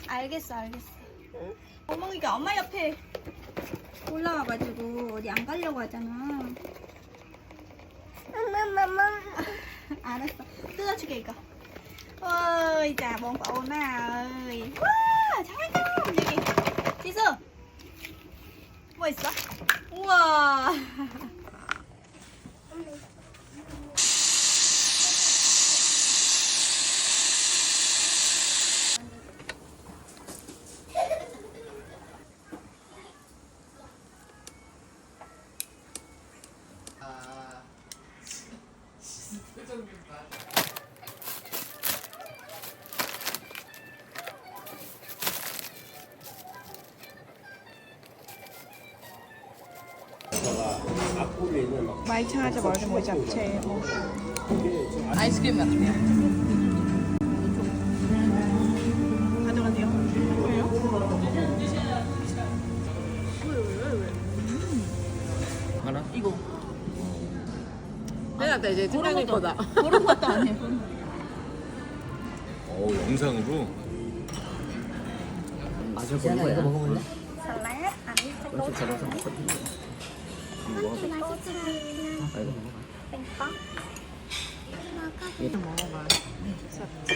알겠어. 멍멍이가 엄마 옆에 올라와가지고 어디 안 가려고 하잖아. 알았어. 뜯어줄게 이거. ôi chà bọn cậu nè ơi wow 잘한다 여기 지수 뭐 있어? 우와 마이차 하자마자 뭐 잡채 뭐 아이스크림 같은데요? 가져가세요. 왜요? 하나? 이거 내가 이제 특별히 거다. 그런 것도 아니에요. 영상으로? 맞아 보는 거야. 이거 먹어볼래? salad 아니 왼쪽 잡아서 먹거든. 이거 먹어봐. 이거 먹어봐. 얘 먹어봐. 잡채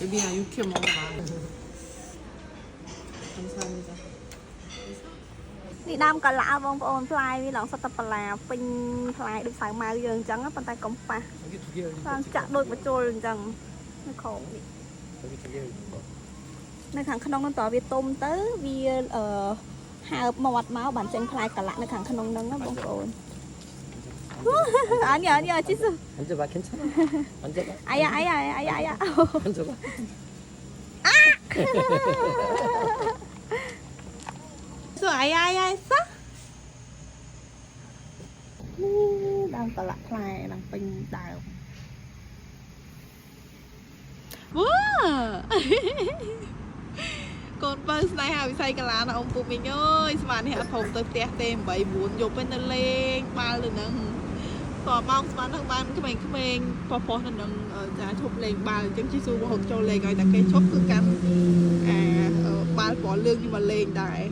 예빈아 육회 먹어봐. 감사합니다. នេះដើមកន្លៈបងប្អូនផ្លែវាឡើងសតបលាពេញផ្លែដូចសៅម៉ៅយើងអញ្ចឹងប៉ុន្តែកុំប៉ះ 여기 두 개. តាមចាក់ដូចបញ្ចូលអញ្ចឹងនៅក្រោមនេះ 여기 두 개. នៅខាងក្នុងនោះតើវាទុំទៅវាហើបមាត់មកបានចេញផ្លែកន្លៈនៅខាងក្នុងហ្នឹងណាបងប្អូន 아니야 지수 앉아봐 괜찮아. 앉아봐. 아야 앉아봐. 지수 아야아야 했어? đang tỏ lạ phai đang pin đào wow con bơ này hào say cả lá là ông phụ mình ơi mà này thùng tới tét tem bảy muốn dục bên đây lên ba lần nè còn mong mà thằng ban cái mình phò thằng nè giá chụp lên ba chân chi su hộp châu lên rồi ta cây chốt cứ cắn ba bỏ lương nhưng mà lên đại